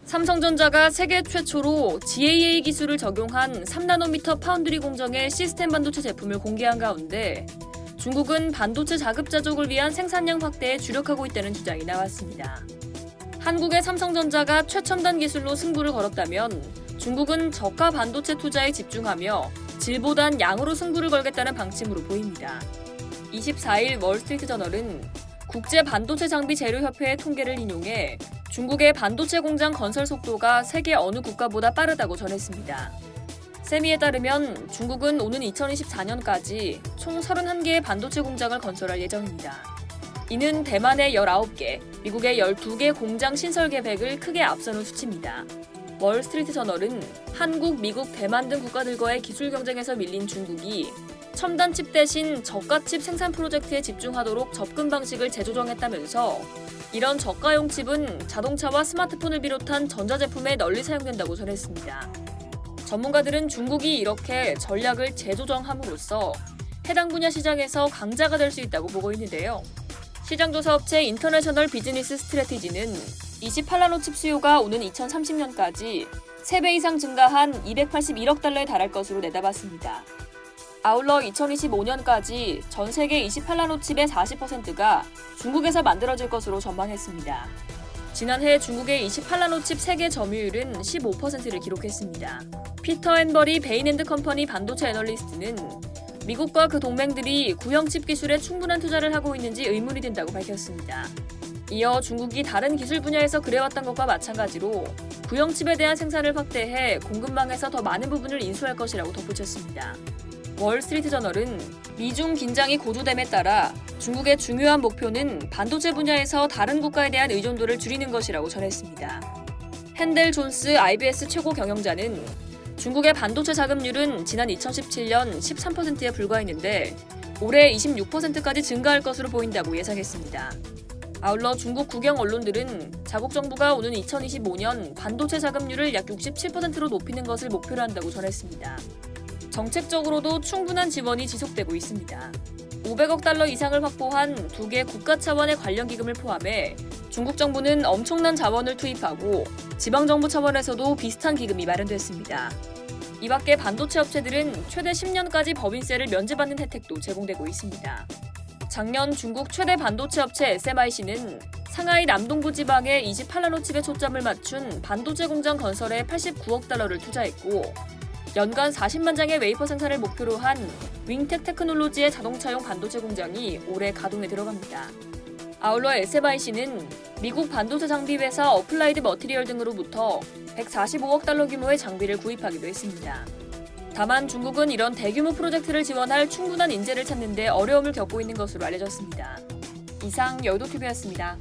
삼성전자가 세계 최초로 GAA 기술을 적용한 3나노미터 파운드리 공정의 시스템 반도체 제품을 공개한 가운데 중국은 반도체 자급자족을 위한 생산량 확대에 주력하고 있다는 주장이 나왔습니다. 한국의 삼성전자가 최첨단 기술로 승부를 걸었다면 중국은 저가 반도체 투자에 집중하며 질보단 양으로 승부를 걸겠다는 방침으로 보입니다. 24일 월스트리트저널은 국제 반도체 장비 재료협회의 통계를 인용해 중국의 반도체 공장 건설 속도가 세계 어느 국가보다 빠르다고 전했습니다. 세미에 따르면 중국은 오는 2024년까지 총 31개의 반도체 공장을 건설할 예정입니다. 이는 대만의 19개, 미국의 12개 공장 신설 계획을 크게 앞서는 수치입니다. 월스트리트저널은 한국, 미국, 대만 등 국가들과의 기술 경쟁에서 밀린 중국이 첨단 칩 대신 저가 칩 생산 프로젝트에 집중하도록 접근 방식을 재조정했다면서 이런 저가용 칩은 자동차와 스마트폰을 비롯한 전자제품에 널리 사용된다고 전했습니다. 전문가들은 중국이 이렇게 전략을 재조정함으로써 해당 분야 시장에서 강자가 될 수 있다고 보고 있는데요. 시장조사업체 인터내셔널 비즈니스 스트래티지는 28나노 칩 수요가 오는 2030년까지 3배 이상 증가한 281억 달러에 달할 것으로 내다봤습니다. 아울러 2025년까지 전 세계 28나노 칩의 40%가 중국에서 만들어질 것으로 전망했습니다. 지난해 중국의 28나노 칩 세계 점유율은 15%를 기록했습니다. 피터 앤버리 베인앤드컴퍼니 반도체 애널리스트는 미국과 그 동맹들이 구형 칩 기술에 충분한 투자를 하고 있는지 의문이 든다고 밝혔습니다. 이어 중국이 다른 기술 분야에서 그래왔던 것과 마찬가지로 구형 칩에 대한 생산을 확대해 공급망에서 더 많은 부분을 인수할 것이라고 덧붙였습니다. 월스트리트저널은 미중 긴장이 고조됨에 따라 중국의 중요한 목표는 반도체 분야에서 다른 국가에 대한 의존도를 줄이는 것이라고 전했습니다. 핸델 존스 IBS 최고 경영자는 중국의 반도체 자금률은 지난 2017년 13%에 불과했는데 올해 26%까지 증가할 것으로 보인다고 예상했습니다. 아울러 중국 국영 언론들은 자국 정부가 오는 2025년 반도체 자금률을 약 67%로 높이는 것을 목표로 한다고 전했습니다. 정책적으로도 충분한 지원이 지속되고 있습니다. 500억 달러 이상을 확보한 2개 국가 차원의 관련 기금을 포함해 중국 정부는 엄청난 자원을 투입하고 지방정부 차원에서도 비슷한 기금이 마련됐습니다. 이 밖에 반도체 업체들은 최대 10년까지 법인세를 면제받는 혜택도 제공되고 있습니다. 작년 중국 최대 반도체 업체 SMIC는 상하이 남동부 지방에 28나노 칩에 초점을 맞춘 반도체 공장 건설에 89억 달러를 투자했고 연간 40만 장의 웨이퍼 생산을 목표로 한 윙텍 테크놀로지의 자동차용 반도체 공장이 올해 가동에 들어갑니다. 아울러 SMIC는 미국 반도체 장비 회사 어플라이드 머티리얼 등으로부터 145억 달러 규모의 장비를 구입하기도 했습니다. 다만 중국은 이런 대규모 프로젝트를 지원할 충분한 인재를 찾는 데 어려움을 겪고 있는 것으로 알려졌습니다. 이상 여의도TV였습니다.